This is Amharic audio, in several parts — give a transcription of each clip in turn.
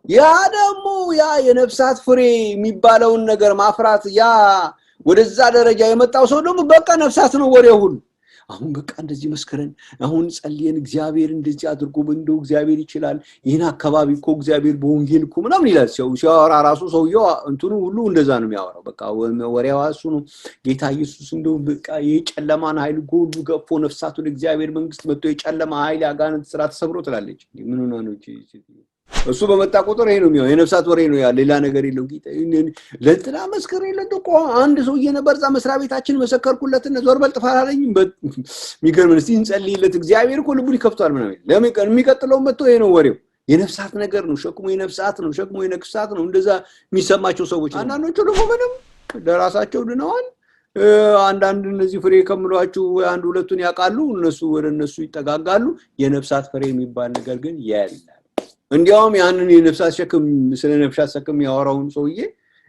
ያ ደግሞ ያ የነፍሳት ፍሬ የሚባለውን ነገር ማፍራት ያ ወደዛ ደረጃ የመጣው ሰው ደግሞ በቃ ነፍሳት ነው ወሬው ሁሉ አሁን በቃ እንደዚህ መስከረን አሁን ጸልየን እግዚአብሔር እንደዚህ አድርጎ እንደው እግዚአብሔር ይችላል ይሄን አካባቢ እኮ እግዚአብሔር በወንጌል እኮ ምናምን ይላል ሲያወራ ራሱ ሰውየው እንትኑ ሁሉ እንደዛ ነው የሚያወራው በቃ ወሬው እሱ ነው ጌታ ኢየሱስ እንደው በቃ የጨለማን ኃይል ሁሉ ገፎ ነፍሳቱን እግዚአብሔር መንግስት መጥቶ የጨለማ ኃይል አጋንንት ስራ ተሰብሮ ትላለች ምን ሆነ ነው እሱ በመጣ ቁጥር ይሄ ነው የሚሆነው የነፍሳት ወሬ ነው ያ ሌላ ነገር የለው ጌታ ለጥላ መስከረ ለጥቆ አንድ ሰው የነበርዛ መስራ ቤታችን መሰከርኩለትና ዞርበል ጥፋላለኝ ሚገርም ነው እንጸልይለት እግዚአብሔር እኮ ልቡን ይከፍቷል ምናምን ለምን የሚቀጥለው መጥቶ ይሄ ነው ወሬው የነፍሳት ነገር ነው ሸክሙ የነፍሳት ነው ሸክሙ የነፍሳት ነው እንደዛ የሚሰማቸው ሰዎች አንዳንዶቹ ደግሞ ምንም ለራሳቸው ድነዋል አንዳንድ እነዚህ ፍሬ ከመሏቸው አንድ ሁለቱን ያቃሉ እነሱ ወደ እነሱ ይጠጋጋሉ የነፍሳት ፍሬ የሚባል ነገር ግን ያለ እንዲያውም ያንን የነፍሳት ሸክም ስለ ነፍሳት ሸክም ያወራውን ሰውዬ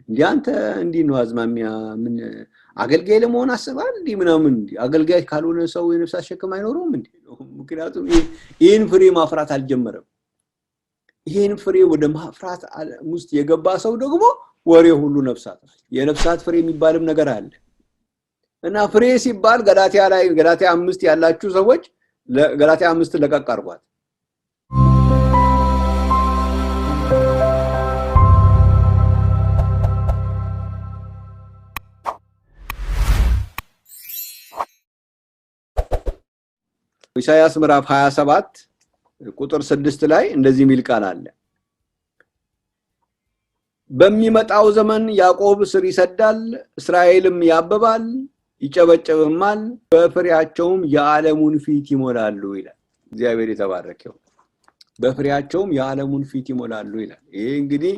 እንዴ አንተ እንዲ ነው አዝማሚያ ምን አገልጋይ ለመሆን አስባል እንዲ ምናምን እንዲ አገልጋይ ካልሆነ ሰው የነፍሳት ሸክም አይኖርም እንዴ ምክንያቱም ይሄን ፍሬ ማፍራት አልጀመረም ይሄን ፍሬ ወደ ማፍራት ውስጥ የገባ ሰው ደግሞ ወሬ ሁሉ ነፍሳት የነፍሳት ፍሬ የሚባልም ነገር አለ እና ፍሬ ሲባል ገላትያ 5 ያላችሁ ሰዎች ገላትያ 5 ለቀቅ አርጓት ኢሳይያስ ምዕራፍ 27 ቁጥር 6 ላይ እንደዚህ ሚል ቃል አለ በሚመጣው ዘመን ያዕቆብ ስር ይሰዳል እስራኤልም ያበባል ይጨበጨብማል በፍሬያቸውም የዓለሙን ፊት ይሞላሉ ይላል እግዚአብሔር የተባረከው በፍሬያቸውም የዓለሙን ፊት ይሞላሉ ይላል ይሄ እንግዲህ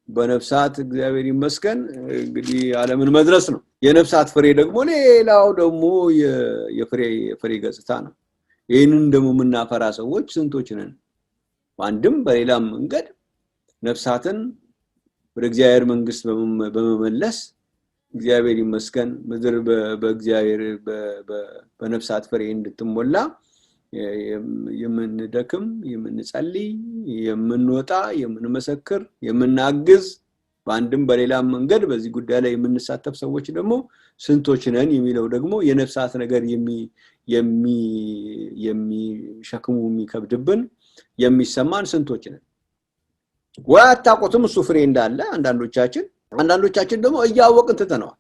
በነፍሳት እግዚአብሔር ይመስገን እንግዲህ ዓለምን መድረስ ነው የነፍሳት ፍሬ ደግሞ ሌላው ደግሞ የፍሬ ገጽታ ነው ይሄንን ደግሞ ምናፈራ ሰዎች ስንቶች ነን አንድም በሌላም መንገድ ነፍሳትን ወደ እግዚአብሔር መንግስት በመመለስ እግዚአብሔር ይመስገን ምድር በእግዚአብሔር በነፍሳት ፍሬ እንድትሞላ የምንደክም የምንጸልይ የምንወጣ የምንመሰክር የምናግዝ በአንድም በሌላም መንገድ በዚህ ጉዳይ ላይ የምንሳተፍ ሰዎች ደግሞ ስንቶች ነን የሚለው ደግሞ የነፍሳት ነገር ሸክሙ የሚከብድብን የሚሰማን ስንቶች ነን ወአታቆቱም እሱ ፍሬ እንዳለ አንዳንዶቻችን ደግሞ እያወቅን ተተነዋል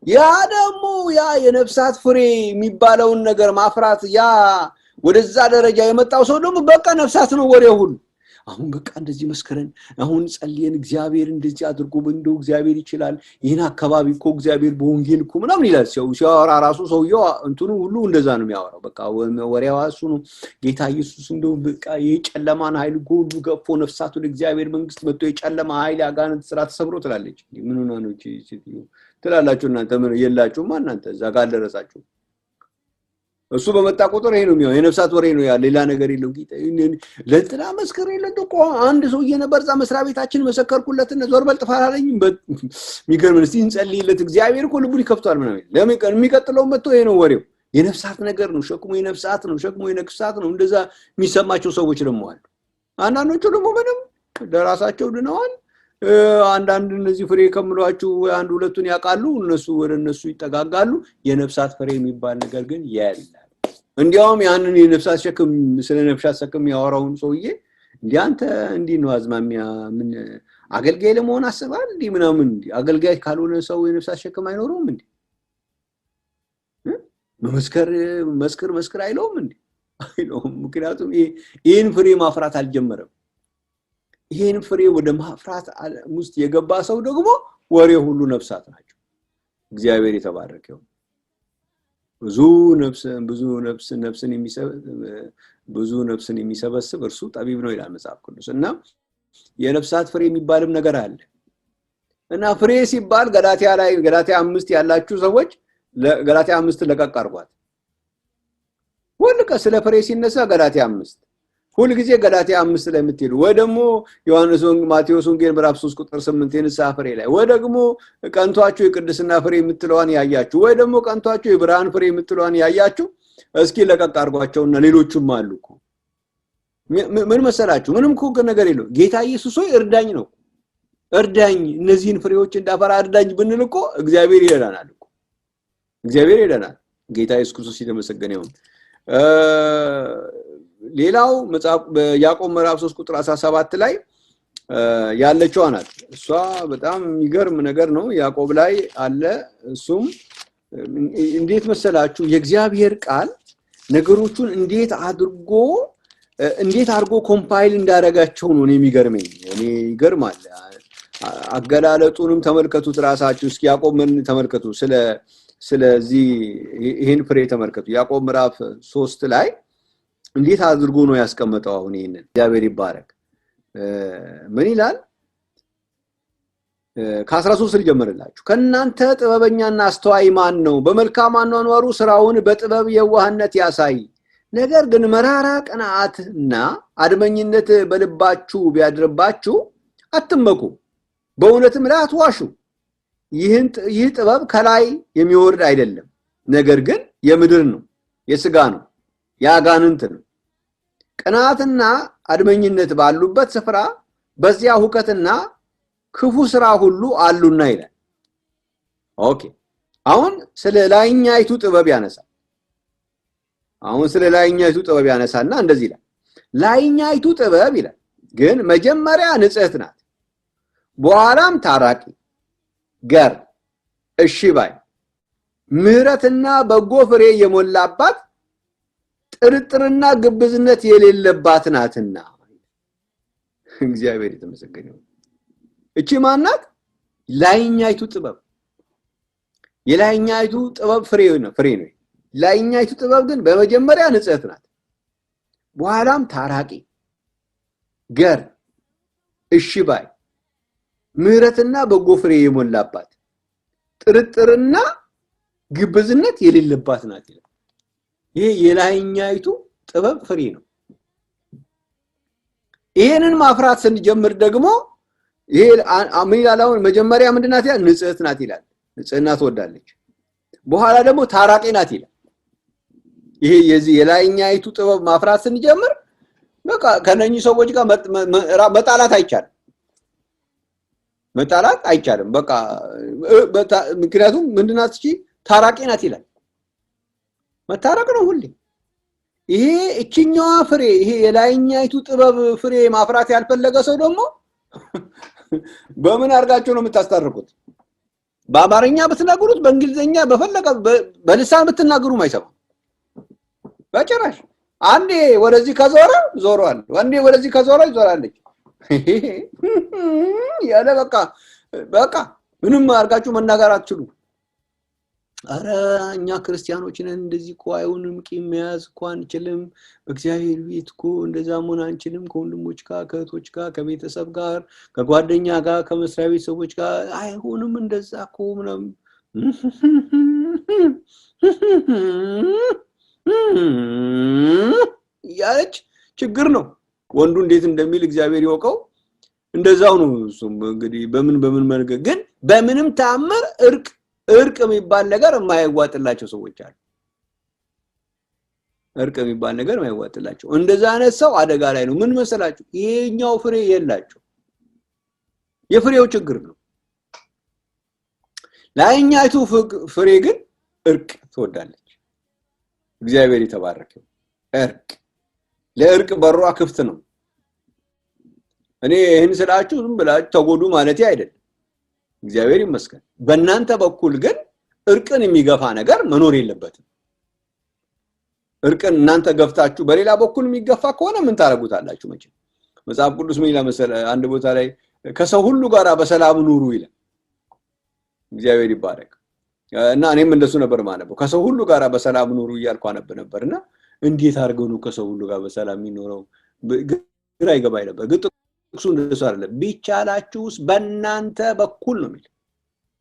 ያ ደግሞ ያ የነፍሳት ፍሬ የሚባለውን ነገር ማፍራት ያ ወደዛ ደረጃ የመጣው ሰው ደግሞ በቃ ነፍሳት ነው ወሬው ሁሉ አሁን በቃ እንደዚህ መስከረን አሁን ጸልየን እግዚአብሔር እንደዚህ አድርጎ እንደው እግዚአብሔር ይችላል ይሄን አካባቢ እኮ እግዚአብሔር በወንጌል እኮ ምናምን ይላል ሲያወራ ራሱ ሰውየው እንትኑ ሁሉ እንደዛ ነው የሚያወራው በቃ ወሬው እሱ ነው ጌታ ኢየሱስ እንደው በቃ የጨለማን ኃይል ሁሉ ገፎ ነፍሳቱን እግዚአብሔር መንግስት መጥቶ የጨለማ ኃይል አጋንንት ስራ ተሰብሮ ትላለች ምን ሆነ ነው ትላላችሁ እናንተ ምን የላችሁም እናንተ እዛ ጋር ደረሳችሁ እሱ በመጣ ቁጥር ይሄ ነው የሚሆነው የነፍሳት ወሬ ነው ያ ሌላ ነገር የለው ጌታ ለጥላ መስከረ ለጥቆ አንድ ሰው የነበርዛ መስራ ቤታችን መሰከርኩለትና ዞርበል ጥፋላለኝ ሚገርም ነው እንጸልይለት እግዚአብሔር እኮ ልቡን ይከፍቷል ምናምን ለምን የሚቀጥለው መጥቶ ይሄ ነው ወሬው የነፍሳት ነገር ነው ሸክሙ የነፍሳት ነው ሸክሙ የነፍሳት ነው እንደዛ የሚሰማቸው ሰዎች ደግሞ አሉ አንዳንዶቹ ደግሞ ምንም ለራሳቸው ድነዋል አንዳንድ እነዚህ ፍሬ ከመሏቸው አንድ ሁለቱን ያቃሉ እነሱ ወደ እነሱ ይጠጋጋሉ የነፍሳት ፍሬ የሚባል ነገር ግን ያለ እንዲያውም ያንን የነፍሳት ሸክም ስለ ነፍሳት ሸክም ያወራውን ሰውዬ እንዴ አንተ እንዲ ነው አዝማሚያ ምን አገልጋይ ለመሆን አስባል እንዲ ምናምን እንዲ አገልጋይ ካልሆነ ሰው የነፍሳት ሸክም አይኖርም እንዴ መስከር አይለውም እንዴ አይለውም ምክንያቱም ይሄን ፍሬ ማፍራት አልጀመረም ይሄን ፍሬ ወደ ማፍራት ውስጥ የገባ ሰው ደግሞ ወሬ ሁሉ ነፍሳት ናቸው እግዚአብሔር የተባረከው ብዙ ነፍስን የሚሰበስብ እርሱ ጠቢብ ነው ይላል መጽሐፍ ቅዱስ እና የነፍሳት ፍሬ የሚባልም ነገር አለ እና ፍሬ ሲባል ገላትያ 5 ያላችሁ ሰዎች ገላትያ 5 ለቀቅ አርጓት ወልቀ ስለ ፍሬ ሲነሳ ገላትያ 5 ሁሉ ጊዜ ገላትያ 5 ላይ የምትሄዱ ወይ ደግሞ ማቴዎስ ወንጌል ምዕራፍ 3 ቁጥር 8 የንስሐ ፍሬ ላይ ወይ ደግሞ ቀንቷችሁ የቅድስና ፍሬ የምትለዋን ያያችሁ ወይ ደግሞ ቀንቷችሁ የብርሃን ፍሬ የምትለዋን ያያችሁ እስኪ ለቀቅ አርጓቸውና ሌሎችም አሉኮ ምን መሰላችሁ ምንም እኮ ነገር የለው ጌታ ኢየሱስ ሆይ እርዳኝ ነው እርዳኝ እነዚህን ፍሬዎች እንዳፈራ እርዳኝ ብንል እኮ እግዚአብሔር ይረዳናል እኮ እግዚአብሔር ይረዳናል ጌታ ኢየሱስ ክርስቶስ የተመሰገነ ይሁን ሌላው መጽሐፍ በያዕቆብ ምዕራፍ 3 ቁጥር 17 ላይ ያለችው ናት እሷ በጣም የሚገርም ነገር ነው ያዕቆብ ላይ አለ እሱም እንዴት መሰላችሁ የእግዚአብሔር ቃል ነገሮቹን እንዴት አድርጎ ኮምፓይል እንዳደረጋቸው ነው የሚገርመኝ እኔ ይገርማል አገላለጡንም ተመልከቱት ራሳችሁ እስኪ ያዕቆብ ምን ተመልከቱ ስለዚህ ይሄን ፍሬ ተመልከቱ ያዕቆብ ምዕራፍ 3 ላይ እንዴት አድርጎ ነው ያስቀመጠው አሁን ይሄንን እግዚአብሔር ይባረክ ምን ይላል ከ13 ልጀምርላችሁ ከናንተ ጥበበኛና አስተዋይ ማን ነው በመልካም አኗኗሩ ስራውን በጥበብ የዋህነት ያሳይ ነገር ግን መራራ ቀናአትና አድመኝነት በልባችሁ ቢያድርባችሁ አትመኩ በእውነትም ላይ አትዋሹ ይህ ጥበብ ከላይ የሚወርድ አይደለም ነገር ግን የምድር ነው የሥጋ ነው ያጋንንት ነው ቀናአትና አድመኝነት ባሉበት ስፍራ በዚያ ሁከትና ክፉ ስራ ሁሉ አሉና ይላል ኦኬ አሁን ስለ ላይኛይቱ ጥበብ ያነሳና እንደዚህ ይላል ላይኛይቱ ጥበብ ይላል ግን መጀመሪያ ንጽህት ናት በኋላም ታራቂ ገር እሺ ባይ ምህረትና በጎ ፍሬ የሞላባት ጥርጥርና ግብዝነት የሌለባት ናትና እግዚአብሔር የተመሰገነ ይሁን እቺ ማናት ላይኛይቱ ጥበብ የላይኛይቱ ጥበብ ፍሬ ነው ላይኛይቱ ጥበብ ግን በመጀመሪያ ንጽህት ናት በኋላም ታራቂ ገር እሺ ባይ ምህረትና በጎ ፍሬ የሞላባት ጥርጥርና ግብዝነት የሌለባት ናት ይሄ የላይኛይቱ ጥበብ ፍሬ ነው ይሄንን ማፍራት ስንጀምር ደግሞ ይሄ አሚላላው መጀመሪያ ምንድናት ያ ንጽህት ናት ይላል ንጽህና ትወዳለች በኋላ ደግሞ ታራቂ ናት ይላል ይሄ የዚህ የላይኛይቱ ጥበብ ማፍራት ስንጀምር በቃ ከነኚህ ሰዎች ጋር መጣላት አይቻልም በቃ ምክንያቱም ምንድናት እቺ ታራቂ ናት ይላል መታረቅ ነው ሁሌ ይሄ እቺኛዋ ፍሬ ይሄ የላይኛይቱ ጥበብ ፍሬ ማፍራት ያልፈለገ ሰው ደግሞ በምን አርጋችሁ ነው የምታስታርቁት በአማርኛ ብትናገሩት በእንግሊዘኛ በፈለቀ በልሳን ብትናገሩ ማይሰማ በጭራሽ አንዴ ወደዚህ ከዞረ ዞሯል አንዴ ወደዚህ ከዞረ ይዞራለች ያለ በቃ ምንም አርጋችሁ መናገር አትችሉ አረ እኛ ክርስቲያኖች ነን እንደዚህ እኮ አይሆንም ቂም መያዝ እኮ አንችልም በእግዚአብሔር ቤት እኮ እንደዛ መሆን አንችልም ከወንድሞች ጋር ከእህቶች ጋር ከቤተሰብ ጋር ከጓደኛ ጋር ከመስሪያ ቤት ሰዎች ጋር አይሆንም እንደዛ እኮ ምንም ያለች ችግር ነው ወንዱ እንዴት እንደሚል እግዚአብሔር ይወቀው እንደዛው ነው እሱም እንግዲህ በምን መንገድ ግን በምንም ተአምር እርቅ የሚባል ነገር የማይዋጥላቸው ሰዎች አሉ እርቅ የሚባል ነገር የማይዋጥላቸው እንደዛ አይነት ሰው አደጋ ላይ ነው ምን መሰላችሁ ይሄኛው ፍሬ የላቸው የፍሬው ችግር ነው ላይኛይቱ ፍሬ ግን እርቅ ትወዳለች እግዚአብሔር የተባረከው እርቅ ለእርቅ በሯ ክፍት ነው እኔ ይሄን ስላችሁ ዝም ብላችሁ ተጎዱ ማለት አይደለም እግዚአብሔር ይመስገን በእናንተ በኩል ግን እርቅን የሚገፋ ነገር መኖር የለበትም እርቅን እናንተ ገፍታችሁ በሌላ በኩል የሚገፋ ከሆነ ምን ታረጉታላችሁ መቼም መጽሐፍ ቅዱስ ምን ይላል መሰለ አንድ ቦታ ላይ ከሰው ሁሉ ጋር በሰላም ኑሩ ይላል እግዚአብሔር ይባረክ እና እኔም እንደሱ ነበር ማለት ነው ከሰው ሁሉ ጋር በሰላም ኑሩ ይያልኩ ነበርና እንዴት አርገው ነው ከሰው ሁሉ ጋር በሰላም የሚኖረው ግራ ይገባኝ ነበር እሱ እንደሱ አይደለም ቢቻላችሁስ በእናንተ በኩል ነው የሚል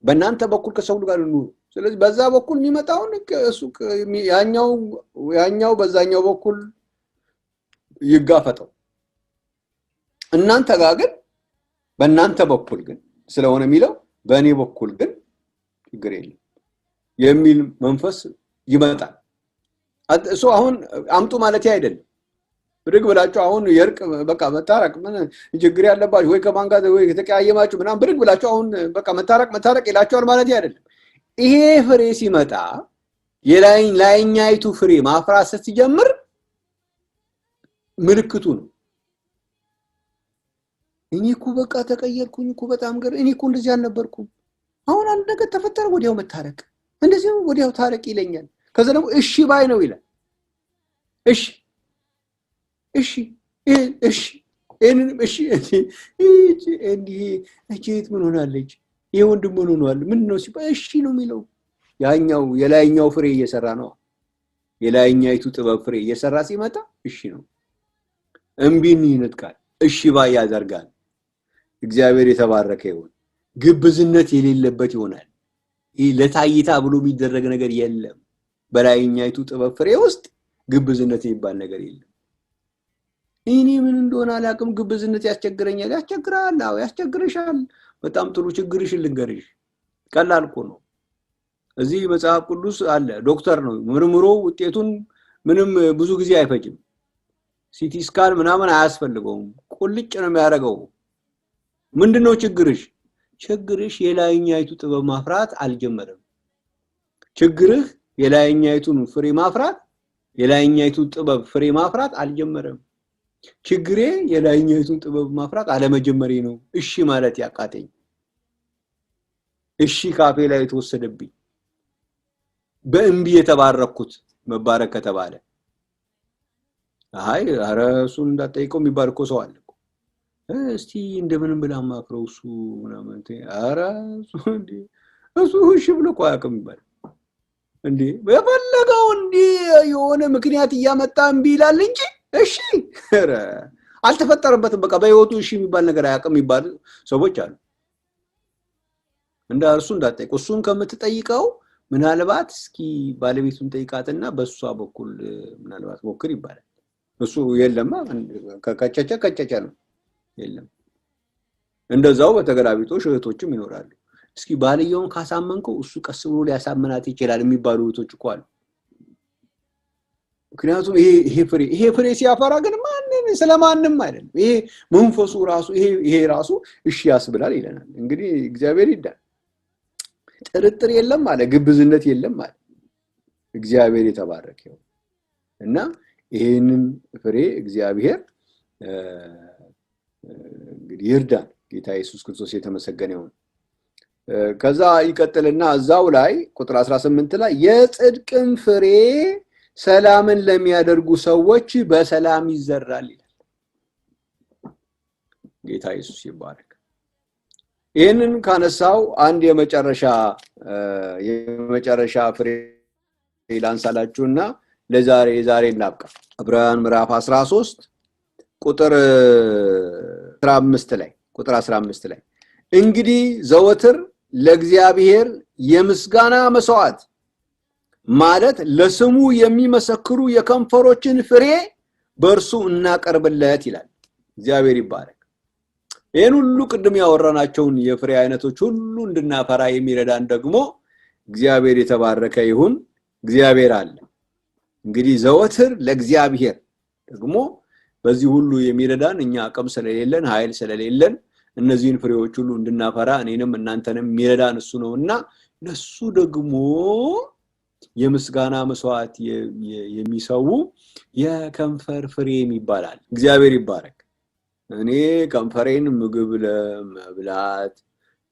በእናንተ በኩል ከሰው ሁሉ ጋር ኑሩ ስለዚህ በዛ በኩል የሚመጣው እሱ ያኛው በዛኛው በኩል ይጋፈጠው እናንተ ጋር ግን በእናንተ በኩል ግን ስለሆነ የሚለው በእኔ በኩል ግን ችግር የለም የሚል መንፈስ ይመጣል እሱ አሁን አምጡ ማለት አይደለም ብድግ ብላችሁ አሁን የርቅ በቃ መታረቅ ምን ችግር ያለባችሁ ወይ ከማን ጋር ወይ ተቀያየማችሁ ምናምን ብድግ ብላችሁ አሁን በቃ መታረቅ ይላችኋል ማለት አይደለም። ይሄ ፍሬ ሲመጣ የላይኛይቱ ፍሬ ማፍራት ስትጀምር ምልክቱ ነው። እኔ እኮ በቃ ተቀየርኩኝ እኮ በጣም እኔ እኮ እንደዚህ አልነበርኩም፣ አሁን አንድ ነገር ተፈጠረ ወዲያው መታረቅ፣ እንደዚህ ወዲያው ታረቅ ይለኛል። ከዛ ደግሞ እሺ ባይ ነው ይላል። እሺ እንዲህ እቺት ምን ሆናለች? ይሄ ወንድም ምን ሆኗል? ምን ነው ሲባል እሺ ነው የሚለው። ያኛው የላይኛው ፍሬ እየሰራ ነው። የላይኛይቱ ጥበብ ፍሬ እየሰራ ሲመጣ እሺ ነው። እምቢን ይነጥቃል፣ እሺ ባይ ያደርጋል። እግዚአብሔር የተባረከ ይሁን። ግብዝነት የሌለበት ይሆናል። ይህ ለታይታ ብሎ የሚደረግ ነገር የለም። በላይኛይቱ ጥበብ ፍሬ ውስጥ ግብዝነት የሚባል ነገር የለም። እኔ ምን እንደሆነ አላቅም፣ ግብዝነት ያስቸግረኛል። ያስቸግራል፣ አዎ ያስቸግርሻል። በጣም ጥሩ ችግርሽን ልንገርሽ። ቀላል እኮ ነው። እዚህ መጽሐፍ ቅዱስ አለ። ዶክተር ነው ምርምሮ ውጤቱን ምንም ብዙ ጊዜ አይፈጅም። ሲቲ ስካን ምናምን አያስፈልገውም። ቁልጭ ነው የሚያደርገው። ምንድነው ችግርሽ? ችግርሽ የላይኛይቱ ጥበብ ማፍራት አልጀመረም። ችግርህ የላይኛይቱን ፍሬ ማፍራት የላይኛይቱ ጥበብ ፍሬ ማፍራት አልጀመረም። ችግሬ የላይኛይቱን ጥበብ ማፍራት አለመጀመሬ ነው። እሺ ማለት ያቃተኝ፣ እሺ ካፌ ላይ ተወሰደብኝ። በእምቢ የተባረኩት መባረክ ከተባለ አይ አረ እሱን እንዳጠይቀው የሚባል እኮ ሰው አለ እኮ። እስቲ እንደምንም ብላ ማክረው እሱ ምናምን አረ እሱ እሺ ብሎ እኮ አያውቅም ይባል እንዴ። በፈለገው እንዴ የሆነ ምክንያት እያመጣ እምቢ ይላል እንጂ እሺ አረ አልተፈጠረበትም። በቃ በህይወቱ እሺ የሚባል ነገር አያውቅም ይባል ሰዎች አሉ። እሱ እንዳጠይቀው እሱን ከምትጠይቀው ምናልባት እስኪ ባለቤቱን ጠይቃትና በሷ በኩል ምናልባት ሞክር ይባላል። እሱ የለማ ከጨጨ ነው የለም። እንደዛው በተገላቢጦሽ እህቶችም ይኖራሉ። እስኪ ባልየውን ካሳመንከው እሱ ቀስ ብሎ ሊያሳምናት ይችላል የሚባሉ እህቶች እኮ አሉ። ምክንያቱም ይሄ ፍሬ ሲያፈራ ግን ማንንም ስለማንም አይደለም። ይሄ መንፈሱ ራሱ ይሄ ራሱ እሺ ያስብላል ይለናል። እንግዲህ እግዚአብሔር ይዳል። ጥርጥር የለም አለ፣ ግብዝነት የለም አለ። እግዚአብሔር የተባረከ ይሁን እና ይሄንን ፍሬ እግዚአብሔር እንግዲህ ይርዳን። ጌታ ኢየሱስ ክርስቶስ የተመሰገነ ይሁን። ከዛ ይቀጥልና እዛው ላይ ቁጥር 18 ላይ የጽድቅም ፍሬ ሰላምን ለሚያደርጉ ሰዎች በሰላም ይዘራል ይላል። ጌታ ኢየሱስ ይባረክ። ይሄንን ካነሳው አንድ የመጨረሻ ፍሬ ላንሳላችሁና ለዛሬ እናብቃ። ዕብራውያን ምዕራፍ 13 ቁጥር 15 ላይ እንግዲህ ዘወትር ለእግዚአብሔር የምስጋና መስዋዕት ማለት ለስሙ የሚመሰክሩ የከንፈሮችን ፍሬ በእርሱ እናቀርብለት ይላል። እግዚአብሔር ይባረክ። ይሄን ሁሉ ቅድም ያወራናቸውን የፍሬ አይነቶች ሁሉ እንድናፈራ የሚረዳን ደግሞ እግዚአብሔር የተባረከ ይሁን። እግዚአብሔር አለ። እንግዲህ ዘወትር ለእግዚአብሔር ደግሞ በዚህ ሁሉ የሚረዳን እኛ አቅም ስለሌለን ኃይል ስለሌለን እነዚህን ፍሬዎች ሁሉ እንድናፈራ እኔንም እናንተንም የሚረዳን እሱ ነውና ለሱ ደግሞ የምስጋና መስዋዕት የሚሰው የከንፈር ፍሬ ይባላል። እግዚአብሔር ይባረክ። እኔ ከንፈሬን ምግብ ለመብላት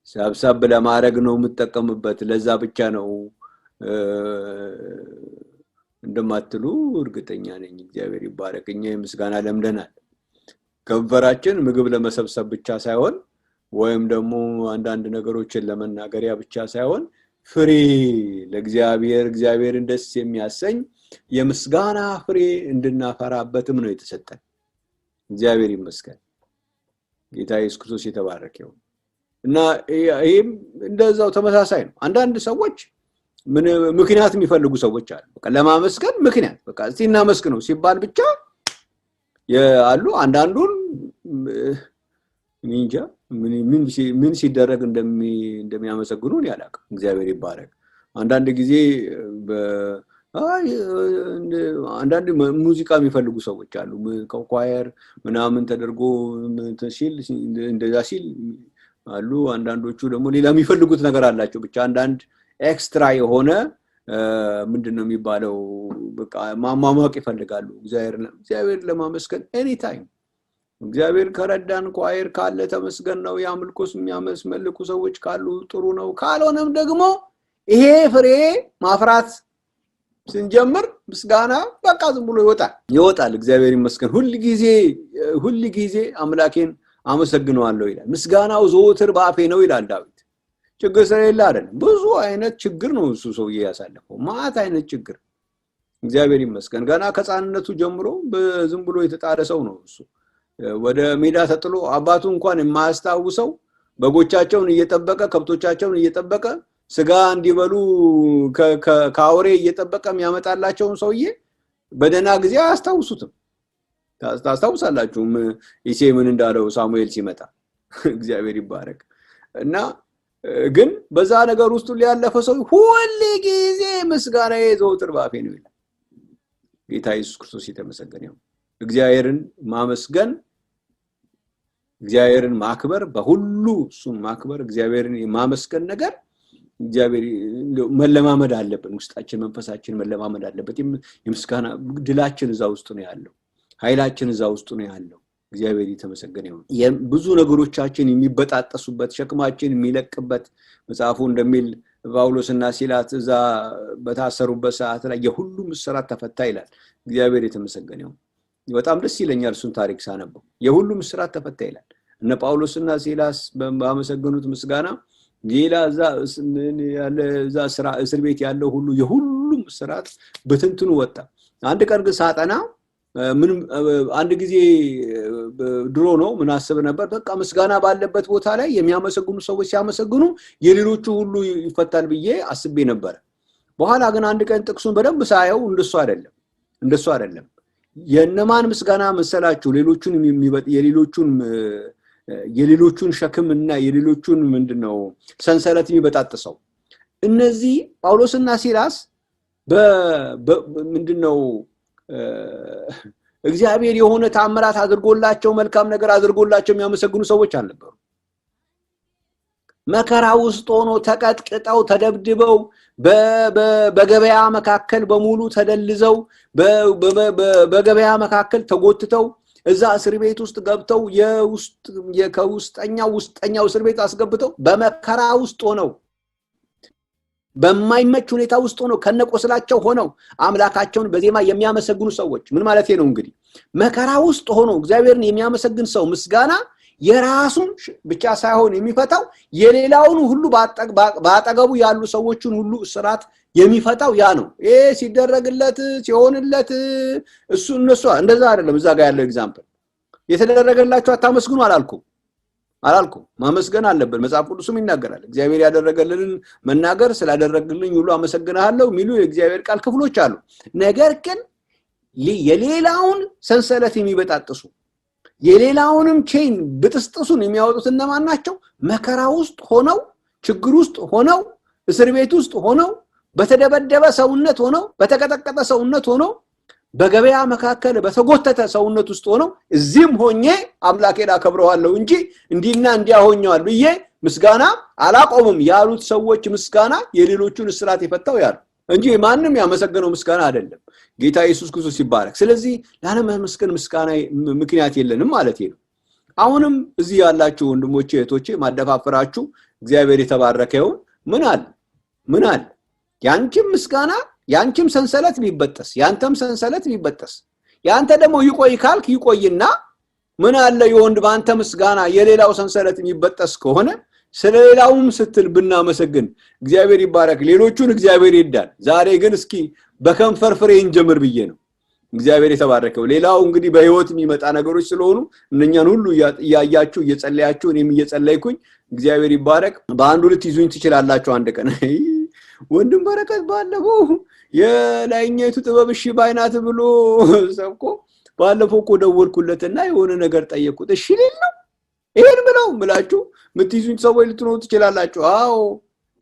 ሰብሰብ ለማድረግ ነው የምጠቀምበት፣ ለዛ ብቻ ነው እንደማትሉ እርግጠኛ ነኝ። እግዚአብሔር ይባረክ። እኛ የምስጋና ለምደናል። ከንፈራችን ምግብ ለመሰብሰብ ብቻ ሳይሆን ወይም ደግሞ አንዳንድ ነገሮችን ለመናገሪያ ብቻ ሳይሆን ፍሬ እግዚአብሔርን ደስ የሚያሰኝ የምስጋና ፍሬ እንድናፈራበትም ነው የተሰጠን። እግዚአብሔር ይመስገን። ጌታ ኢየሱስ ክርስቶስ የተባረከ ይሁን እና ይሄም እንደዛው ተመሳሳይ ነው። አንዳንድ ሰዎች ምክንያት የሚፈልጉ ሰዎች አሉ። በቃ ለማመስገን ምክንያት በቃ እስቲ እናመስግነው ሲባል ብቻ ያሉ አንዳንዱን እንጃ ምን ሲደረግ እንደሚያመሰግኑን ያላቀ። እግዚአብሔር ይባረክ። አንዳንድ ጊዜ አይ አንዳንድ ሙዚቃ የሚፈልጉ ሰዎች አሉ ከኳየር ምናምን ተደርጎ ሲል እንደዛ ሲል አሉ አንዳንዶቹ ደግሞ ሌላ የሚፈልጉት ነገር አላቸው ብቻ አንዳንድ ኤክስትራ የሆነ ምንድነው የሚባለው በቃ ማማማቅ ይፈልጋሉ እግዚአብሔር ለማመስገን ኤኒ ታይም እግዚአብሔር ከረዳን ኳየር ካለ ተመስገን ነው ያምልኮስ የሚያመስመልኩ ሰዎች ካሉ ጥሩ ነው ካልሆነም ደግሞ ይሄ ፍሬ ማፍራት ስንጀምር ምስጋና በቃ ዝም ብሎ ይወጣል እግዚአብሔር ይመስገን ሁሉ ጊዜ አምላኬን አመሰግነዋለሁ ይላል ምስጋናው ዘወትር በአፌ ነው ይላል ዳዊት ችግር ስለሌለ አይደል ብዙ አይነት ችግር ነው እሱ ሰውዬ ያሳለፈው ማት አይነት ችግር እግዚአብሔር ይመስገን ገና ከጻንነቱ ጀምሮ ዝም ብሎ የተጣለ ሰው ነው እሱ ወደ ሜዳ ተጥሎ አባቱ እንኳን የማያስታውሰው በጎቻቸውን እየጠበቀ ከብቶቻቸውን እየጠበቀ ስጋ እንዲበሉ ከአውሬ እየጠበቀ የሚያመጣላቸው ሰውዬ በደና ጊዜ አያስታውሱትም ታስታውሳላችሁ ኢሴ ምን እንዳለው ሳሙኤል ሲመጣ እግዚአብሔር ይባረክ እና ግን በዛ ነገር ውስጥ ሊያለፈ ሰው ሁሉ ጊዜ ምስጋናዬ ዘወትር በአፌ ነው ይላል ጌታ ኢየሱስ ክርስቶስ የተመሰገነ ይሁን እግዚአብሔርን ማመስገን እግዚአብሔርን ማክበር በሁሉ እሱን ማክበር እግዚአብሔርን ማመስገን ነገር እግዚአብሔር መለማመድ አለበት ውስጣችን መንፈሳችን መለማመድ አለበት የምስጋና ድላችን እዛ ውስጥ ነው ያለው ኃይላችን እዛ ውስጥ ነው ያለው እግዚአብሔር የተመሰገነ ይሁን ብዙ ነገሮቻችን የሚበጣጠሱበት ሸክማችን የሚለቅበት መጽሐፉ እንደሚል ጳውሎስና ሲላስ እዛ በታሰሩበት ሰዓት ላይ የሁሉም እስራት ተፈታ ይላል እግዚአብሔር የተመሰገነ ይሁን በጣም ደስ ይለኛል እሱን ታሪክ ሳነበው የሁሉም እስራት ተፈታ ይላል እነ ጳውሎስና ሲላስ ባመሰገኑት ምስጋና ሌላ እዛ ስራ እስር ቤት ያለው ሁሉ የሁሉም እስራት በትንትኑ ወጣ አንድ ቀን ግን ሳጠና ምን አንድ ጊዜ ድሮ ነው ምን አስብ ነበር በቃ ምስጋና ባለበት ቦታ ላይ የሚያመሰግኑ ሰዎች ሲያመሰግኑ የሌሎቹ ሁሉ ይፈታል ብዬ አስቤ ነበር በኋላ ግን አንድ ቀን ጥቅሱን በደንብ ሳየው እንደሱ አይደለም የነማን ምስጋና መሰላችሁ ሌሎቹን የሌሎቹን ሸክምና የሌሎቹን ምንድነው ሰንሰለት የሚበጣጥሰው እነዚህ ጳውሎስና ሲላስ ምንድነው እግዚአብሔር የሆነ ታምራት አድርጎላቸው መልካም ነገር አድርጎላቸው የሚያመሰግኑ ሰዎች አልነበሩ መከራ ውስጥ ሆኖ ተቀጥቅጠው ተደብድበው በገበያ መካከል በሙሉ ተደልዘው በገበያ መካከል ተጎትተው እዛ እስር ቤት ውስጥ ገብተው ውስጠኛው እስር ቤት አስገብተው በመከራ ውስጥ ሆነው በማይመች ሁኔታ ውስጥ ሆነው ከነቆስላቸው ሆነው አምላካቸውን በዜማ የሚያመሰግኑ ሰዎች ምን ማለት ነው እንግዲህ መከራ ውስጥ ሆኖ እግዚአብሔርን የሚያመሰግን ሰው ምስጋና የራሱን ብቻ ሳይሆን የሚፈታው የሌላውን ሁሉ ባጠገቡ ያሉ ሰዎችን ሁሉ እስራት የሚፈታው ያ ነው ሲደረግለት ሲሆንለት እነሱ እንደዛ አይደለም እዛ ጋር ያለው ኤግዛምፕል የተደረገላችሁ አታመስግኑ አላልኩም ማመስገን አለበት መጽሐፍ ቅዱስም ይናገራል እግዚአብሔር ያደረገልንን መናገር ስላደረገልኝ ሁሉ አመሰግናለሁ ሚሉ የእግዚአብሔር ቃል ክፍሎች አሉ ነገር ግን የሌላውን ሰንሰለት የሚበጣጥሱ የሌላውንም ቼን ብጥስጥሱን የሚያወጡት እነማን ናቸው መከራ ውስጥ ሆነው ችግር ውስጥ ሆነው እስር ቤት ውስጥ ሆነው በተደበደበ ሰውነት ሆነው በተቀጠቀጠ ሰውነት ሆነው በገበያ መካከል በተጎተተ ሰውነት ውስጥ ሆነው እዚህም ሆኜ አምላኬን አከብረዋለሁ እንጂ እንዲና እንዲያ ሆኛለሁ ብዬ ምስጋና አላቆምም ያሉት ሰዎች ምስጋና የሌሎቹን እስራት ይፈታው ያሉ እንጂ ማንንም ያመሰገነው ምስጋና አይደለም ጌታ ኢየሱስ ክርስቶስ ይባረክ ስለዚህ ላለማመስገን ምስጋና ምክንያት የለንም ማለት ነው አሁንም እዚህ ያላችሁ ወንድሞቼ እህቶቼ ማደፋፈራችሁ እግዚአብሔር የተባረከ ይሁን ምን አለ ያንቺም ምስጋና ያንቺም ሰንሰለት ቢበጠስ ያንተም ሰንሰለት ቢበጠስ ያንተ ደግሞ ይቆይ ካልክ ይቆይና ምን አለ የወንድ ባንተ ምስጋና የሌላው ሰንሰለት የሚበጠስ ከሆነ ስለሌላውም ስትል ብናመሰግን እግዚአብሔር ይባረክ ሌሎቹን እግዚአብሔር ይዳል ዛሬ ግን እስኪ በከንፈር ፍሬ እንጀምር ብዬ ነው እግዚአብሔር የተባረከው ሌላው እንግዲህ በህይወት የሚመጣ ነገሮች ስለሆኑ እነኛን ሁሉ ያያያችሁ እየጸለያችሁ እኔም እየጸለይኩኝ እግዚአብሔር ይባረክ በአንዱ ልትይዙኝ ትችላላችሁ አንድ ቀን ወንድም በረከት ባለፈው የላይኛይቱ ጥበብ እሺ ባይናት ብሎ ሰብኮ ባለፈው እኮ ደወልኩለትና የሆነ ነገር ጠየቁት እሺ ሊለው ይሄን ብለው ምላችሁ ምትይዙኝ ሰዎች ልትኖሩ ትችላላችሁ አዎ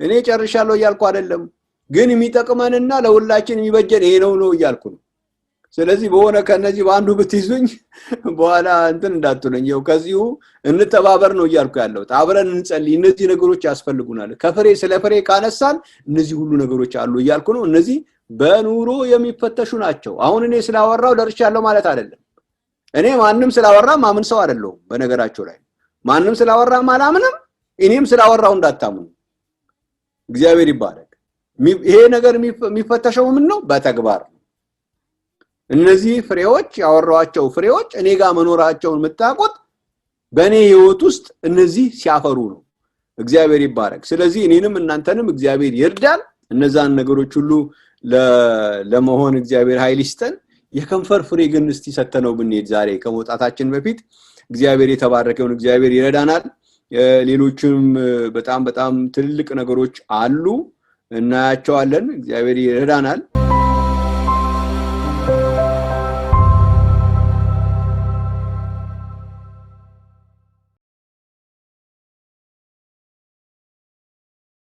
እኔ ጨርሻለሁ ያልኩ አይደለም ግን የሚጠቅመንና ለሁላችን የሚበጀን ይሄ ነው እያልኩ ነው። ስለዚህ በሆነ ከነዚህ በአንዱ ብትይዙኝ በኋላ እንትን እንዳትሉኝ ይው ከዚሁ እንተባበር ነው እያልኩ ያለው። አብረን እንጸልይ። እነዚህ ነገሮች ያስፈልጉናል። ከፍሬ ስለ ፍሬ ካነሳን እነዚህ ሁሉ ነገሮች አሉ እያልኩ ነው። እነዚህ በኑሮ የሚፈተሹ ናቸው። አሁን እኔ ስላወራው ደርሻለሁ ማለት አይደለም። እኔ ማንንም ስላወራ ማምን ሰው አይደለሁም። በነገራቸው ላይ ማንንም ስላወራ ማላምንም እኔም ስላወራው እንዳታምኑ። እግዚአብሔር ይባረክ። ይሄ ነገር የሚፈተሸው ምን ነው? በተግባር። እነዚህ ፍሬዎች ያወራዋቸው ፍሬዎች እኔ ጋር መኖራቸውን መታቆት በእኔ ህይወት ውስጥ እነዚህ ሲያፈሩ ነው። እግዚአብሔር ይባረክ። ስለዚህ እኔንም እናንተንም እግዚአብሔር ይርዳን። እነዛን ነገሮች ሁሉ ለመሆን እግዚአብሔር ኃይል ይስጠን። የከንፈር ፍሬ ግን እስቲ ሰተነው ብንሄድ ዛሬ ከመውጣታችን በፊት እግዚአብሔር የተባረከውን እግዚአብሔር ይረዳናል። ሌሎችም በጣም ትልልቅ ነገሮች አሉ እናያቸዋለን። እግዚአብሔር ይረዳናል።